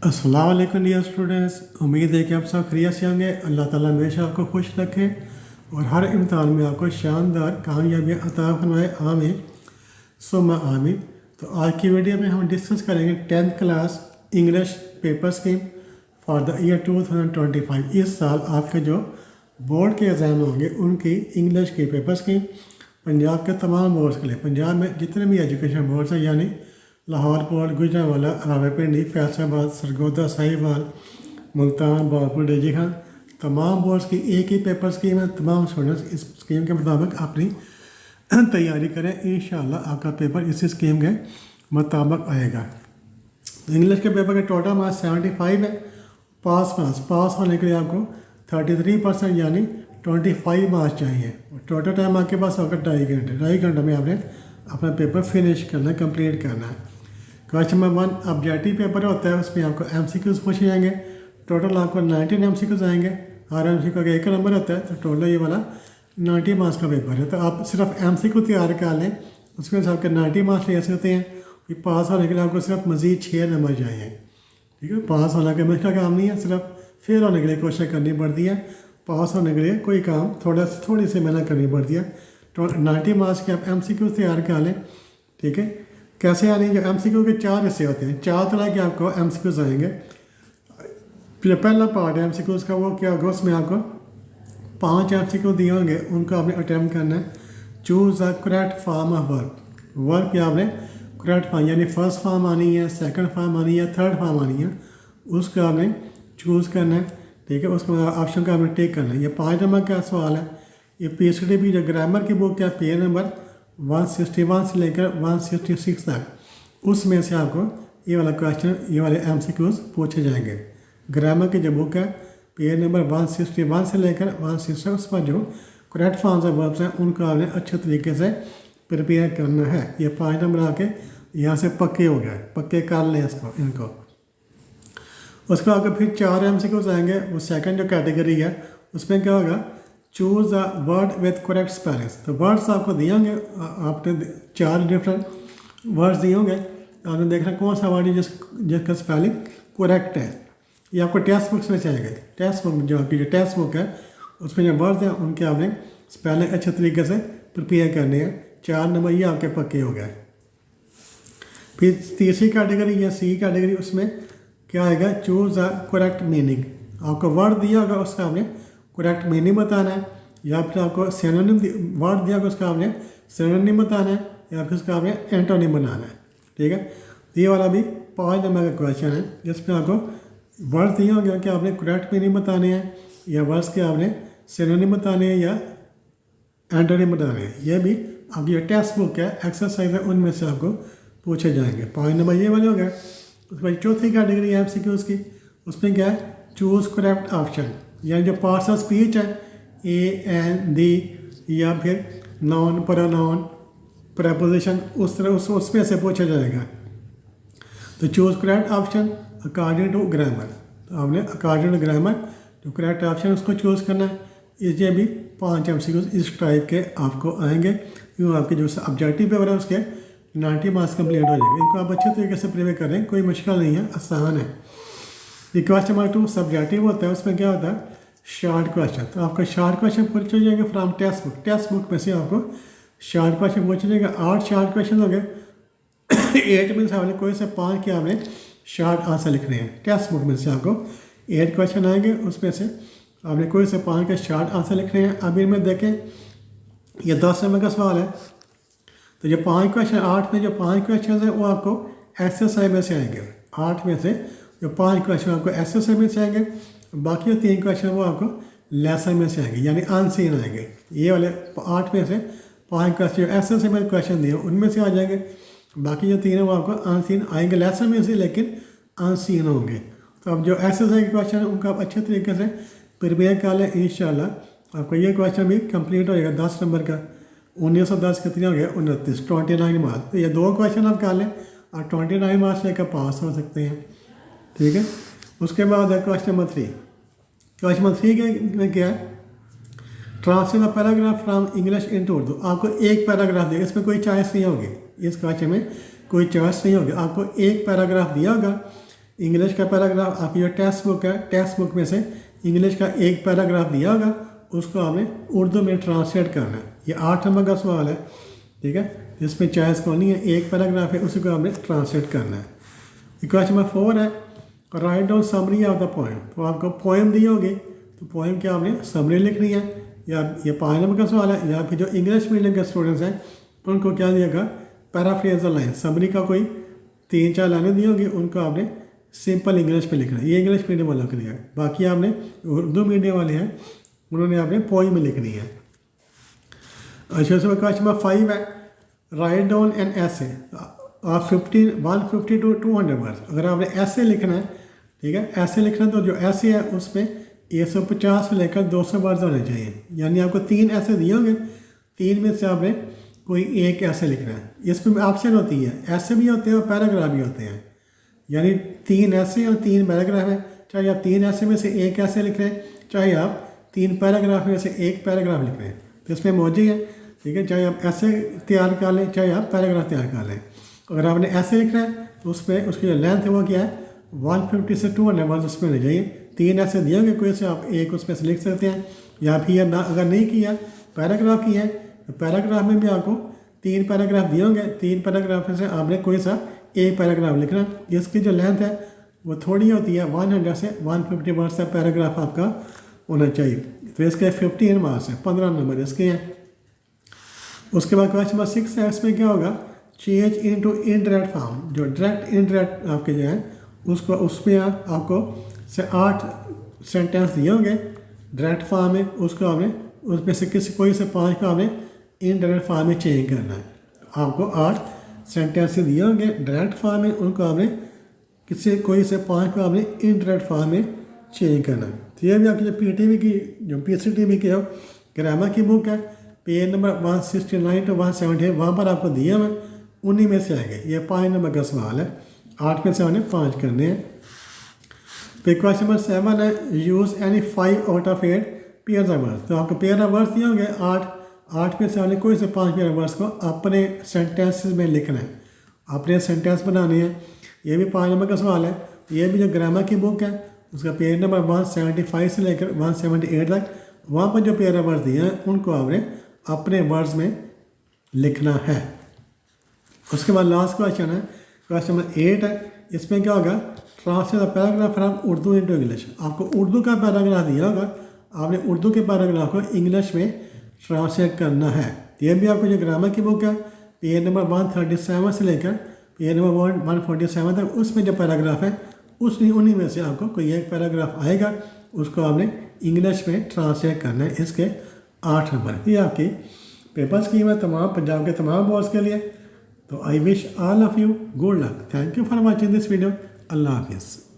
अस्सलाम वालेकुम dear students, उम्मीद है कि आप सब खैरियत से होंगे। अल्लाह ताला हमेशा आपको खुश रखे और हर इम्तिहान में आपको शानदार कामयाबी अता फरमाए, आमीन सुम्मा आमीन। तो आज की वीडियो में हम डिस्कस करेंगे 10th class English paper scheme for the year 2025। इस साल आपके जो बोर्ड के एग्ज़ाम होंगे उनकी इंग्लिश की पेपर स्कीम पंजाब के तमाम बोर्ड्स के लिए, पंजाब में जितने भी एजुकेशन बोर्ड्स हैं यानी लाहौर बोर्ड, गुजरांवाला, रावलपिंडी, फैसलाबाद, सरगोदा, साहिवाल, मुल्तान, बावलपुर, डेजी खान, तमाम बोर्ड्स की एक ही पेपर स्कीम है। तमाम स्टूडेंट्स इस स्कीम के मुताबिक अपनी तैयारी करें, इंशाल्लाह आपका पेपर इसी स्कीम के मुताबिक आएगा। इंग्लिश के पेपर के टोटल मार्क्स 75 है। पास होने के लिए आपको 33% यानी 25 मार्क्स चाहिए। टोटल टाइम आपके पास होगा 2.5 घंटे में आपने अपना पेपर फिनिश करना है, कंप्लीट करना है। क्वेश्चन नंबर 1 ऑब्जेक्टिव पेपर होता है, उसमें आपको MCQs पूछे जाएंगे। टोटल आपको 19 MCQs आएंगे। हर MCQ का 1 नंबर होता है, तो टोटल ये वाला 90 मार्क्स का पेपर है। तो आप सिर्फ MCQ तैयार कर लें, उसमें से आपके 90 मार्क्स ले सकते हैं। कि पास होने के लिए आपको सिर्फ मज़ीद 6 नंबर चाहिए। ठीक है, पास होने का मुश्किल काम नहीं है, सिर्फ फेल होने के लिए कोशिश करनी पड़ती है। पास होने के लिए कोई काम थोड़ी सी मेहनत करनी पड़ती है। तो 90 मार्क्स के आप MCQ तैयार कर लें। ठीक है, कैसे आने जो MCQ के 4 हिस्से होते हैं, 4 तरह के आपको MCQs आएंगे। जो पहला पार्ट है MCQs का वो क्या होगा, उसमें आपको 5 MCQ दिए होंगे, उनको आपने अटैम्प्ट करना है। Choose the correct form of work की आपने करेक्ट फॉर्म यानी फर्स्ट फॉर्म आनी है, सेकंड फॉर्म आनी है, थर्ड फॉर्म आनी है, उसका आपने चूज़ करना है। ठीक है, उसके बाद ऑप्शन का आपने टिक करना है। ये 5 नंबर का सवाल है। ये PCTB जो ग्रामर की बुक है, पेज नंबर 161 से लेकर 166 तक, उसमें से आपको ये वाला क्वेश्चन, ये वाले MCQs पूछे जाएंगे। ग्रामर की जो बुक है, पेज नंबर 161 से लेकर 166, उस पर जो करेक्ट फॉर्म्स ऑफ वर्ब्स हैं उनको आपने अच्छे तरीके से प्रिपेयर करना है। ये 5 नंबर आके यहाँ से पक्के हो गए, पक्के कर लें इनको। उसके बाद फिर 4 MCQs आएंगे। वो सेकंड जो कैटेगरी है, उसमें क्या होगा, choose the word with correct spellings. तो वर्ड्स आपको दिए होंगे, आपने 4 डिफरेंट वर्ड्स दिए होंगे, आपने देखना कौन सा वर्ड है जिसका स्पेलिंग करेक्ट है। ये आपको टेक्स्ट बुक्स में चाहिए। टेक्स्ट बुक जो आपकी जो टेक्स्ट बुक है, उसमें जो वर्ड्स हैं उनके आपने स्पेलिंग अच्छे तरीके से प्रिपेयर करने हैं। 4 नंबर ये आपके पक्के हो गए। फिर तीसरी कैटेगरी या C कैटेगरी, उसमें क्या आएगा, चूज़ द करेक्ट मीनिंग। आपको वर्ड दिया होगा, उसका आपने करेक्ट मीनिंग बताना है, या फिर आपको सिनोनिम वर्ड दिया होगा, उसका आपने सिनोनिम बताना है, या फिर उसका आपने एंटोनिम बनाना है। ठीक है, तो ये वाला भी 5 नंबर का क्वेश्चन है, जिसमें आपको वर्ड्स दिए होंगे कि आपने करेक्ट मीनिंग बताने हैं, या वर्ड्स के आपने सिनोनिम बताने हैं, या एंटोनिम बताने हैं। ये भी आपकी जो टेक्स्ट बुक है, एक्सरसाइज है, उनमें से आपको पूछे जाएंगे। 5 नंबर ये वाले हो गए। उसके बाद चौथी कैटेगरी है MCQs की, उसमें क्या है, चूज़ करेक्ट ऑप्शन, यानी जो पार्ट्स ऑफ स्पीच है, ए एंड दी, या फिर नाउन, प्रोनाउन, प्रेपोजिशन, उस तरह उसमें से पूछा जाएगा। तो choose correct option according to grammar. तो आपने अकॉर्डिंग टू ग्रामर जो करेक्ट ऑप्शन उसको चूज़ करना है। ये भी 5 MCQs इस टाइप के आपको आएंगे। यूँ आपके जो ऑब्जेक्टिव पेपर है उसके 90 मार्क्स कंप्लीट हो जाएंगे। इनको आप अच्छे तरीके से प्रिपेयर करें, कोई मुश्किल नहीं है, आसान है। क्वेश्चन नंबर 2 सब्जेक्टिव होता है, उसमें क्या होता है, शॉर्ट क्वेश्चन। तो आपको शॉर्ट क्वेश्चन पूछे जाएंगे from text book. Text book में से आपको शॉर्ट क्वेश्चन पूछे जाएंगे। 8 शॉर्ट क्वेश्चन हो गए। 8 में से आपने कोई से 5 के आपने शॉर्ट आंसर लिखने हैं। टेक्स्ट बुक में से आपको 8 क्वेश्चन आएंगे, उसमें से आपने कोई से 5 के शॉर्ट आंसर लिखने हैं। अब इनमें देखें, ये 10 नंबर का सवाल है। तो जो 5 क्वेश्चन, 8 में जो 5 क्वेश्चन हैं वो आपको एक्सरसाइज में से आएंगे। 8 में से जो 5 क्वेश्चन आपको एक्सरसाइज में से आएंगे, बाकी जो 3 क्वेश्चन वो आपको लेसन में से आएंगे, यानी अनसीन आएंगे। ये वाले 8 में से 5 क्वेश्चन एक्सरसाइज में क्वेश्चन दिए उनमें से आ जाएंगे। बाकी जो 3 हैं वो आपको अनसीन आएंगे, लेसन में से, लेकिन अनसीन होंगे। तो अब जो एक्सरसाइज के क्वेश्चन हैं उनका आप अच्छे तरीके से प्रिपेयर कर लें, इंशाल्लाह आपको ये क्वेश्चन भी कंप्लीट हो जाएगा। 10 नंबर का 1910 कितने हो गए, 29, 29 मार्क्स। तो ये 2 क्वेश्चन आप कर लें और 29 मार्क्स लेकर पास हो सकते हैं। ठीक है, उसके बाद है क्वेश्चन नंबर 3। क्वेश्चन नंबर 3 में क्या है, translate the paragraph from English into Urdu. आपको एक पैराग्राफ दिया, इसमें कोई चॉइस नहीं होगी, इस क्वेश्चन में कोई चॉइस नहीं होगी। आपको एक पैराग्राफ दिया होगा, इंग्लिश का पैराग्राफ आपकी जो टेक्स्ट बुक है, टेक्स्ट बुक में से इंग्लिश का एक पैराग्राफ दिया होगा, उसको आपने उर्दू में ट्रांसलेट करना है। ये 8 नंबर का सवाल है, ठीक है, जिसमें चॉइस कौन नहीं है, एक पैराग्राफ है, उसी को आपने ट्रांसलेट करना है। क्वेश्चन नंबर 4 है, write down summary of the poem. तो आपको पोएम दी होगी, तो पोएम की आपने समरी लिखनी है। या ये 5 नंबर का सवाल है, या फिर जो इंग्लिश मीडियम के स्टूडेंट्स हैं उनको क्या दिएगा, पैराफ्रेज द लाइन, समरी का कोई 3-4 लाइनें दी होंगी, उनको आपने सिंपल इंग्लिश में लिखना है। ये इंग्लिश मीडियम वाला कर दिया है। बाकी आपने उर्दू मीडियम वाले हैं, उन्होंने आपने पोएम में लिखनी है। अच्छा, उसमें क्वेश्चन नंबर 5 है, राइट डाउन एन ऐसे। आप 150 to 200 वर्ड्स, अगर आपने ऐसे लिखना है, ठीक है, ऐसे लिखना है, तो जो ऐसे है उसमें 150 से लेकर 200 वर्ड्स होने चाहिए। यानी आपको 3 ऐसे दिए होंगे, 3 में से आपने कोई एक ऐसे लिखना है। इसमें ऑप्शन होती है, ऐसे भी होते हैं और पैराग्राफ भी होते हैं। यानी 3 ऐसे और 3 पैराग्राफ है। चाहे आप 3 ऐसे में से एक ऐसे लिख रहे हैं, चाहे आप 3 पैराग्राफ में से एक पैराग्राफ लिख रहे हैं, तो इसमें मौजूद है, ठीक है। चाहे आप ऐसे तैयार कर लें, चाहे आप पैराग्राफ तैयार कर लें। अगर आपने ऐसे लिखना है तो उसमें उसकी जो लेंथ है वो क्या है, 150 से 200 वर्ड्स उसमें होने चाहिए। 3 ऐसे दिए होंगे, कोई से आप एक उसमें से लिख सकते हैं। या फिर ना, अगर नहीं किया, पैराग्राफ की है, तो पैराग्राफ में भी आपको 3 पैराग्राफ दिए होंगे, 3 पैराग्राफ में से आपने कोई सा एक पैराग्राफ लिखना। इसकी जो लेंथ है वो थोड़ी होती है, 100 से 150 वर्ड्स का पैराग्राफ आपका होना चाहिए। तो इसके 15 मार्क्स हैं, 15 नंबर इसके हैं। उसके बाद क्वेश्चन नंबर 6 है, इसमें क्या होगा, चेंज इनटू इनडायरेक्ट फॉर्म। जो डायरेक्ट इनडायरेक्ट आपके जो है उसको, उसमें आपको से 8 सेंटेंस दिए होंगे डायरेक्ट फॉर्म में, उसको आपने उसमें से किसी कोई से 5 को आपने इनडायरेक्ट फॉर्म में चेंज करना है। आपको 8 सेंटेंस दिए होंगे डायरेक्ट फॉर्म में, उनको आपने किसी कोई से 5 को आपने इनडायरेक्ट फॉर्म में चेंज करना है। तो ये भी आपकी जो PTV की, जो PCTV की हो ग्रामर की बुक है, पेज नंबर 169 to 170, वहाँ पर आपको दिए हुए, उन्हीं में से आएंगे। ये 5 नंबर का सवाल है, 8 में से हमने 5 करने हैं। फिर क्वेश्चन नंबर 7 है, use any 5 out of 8 pairs of words. तो आपको पेयर ऑफ वर्ड्स दिए होंगे 8 में से हमने कोई से 5 पेयर ऑफ वर्ड्स को अपने सेंटेंसेस में लिखना है, अपने सेंटेंस बनाने हैं। ये भी 5 नंबर का सवाल है। ये भी जो ग्रामर की बुक है उसका पेज नंबर 175 से लेकर 178 तक, वहाँ पर जो पेयर ऑफ वर्ड्स दिए हैं उनको आपने अपने वर्ड्स में लिखना है। उसके बाद लास्ट क्वेश्चन है, क्वेश्चन नंबर 8 है। इसमें क्या होगा, translate the paragraph from Urdu into English. आपको उर्दू का पैराग्राफ दिया होगा, आपने उर्दू के पैराग्राफ को इंग्लिश में ट्रांसलेट करना है। ये भी आपको जो ग्रामर की बुक है, पेज नंबर 137 से लेकर पेज नंबर 147 तक, उसमें जो पैराग्राफ है उन्हीं में से आपको कोई एक पैराग्राफ आएगा, उसको आपने इंग्लिश में ट्रांसलेट करना है। इसके 8 नंबर। ये आपकी पेपर स्कीम है तमाम पंजाब के तमाम बोर्ड्स के लिए। तो I wish all of you good luck. Thank you for watching this video. अल्लाह हाफिज़।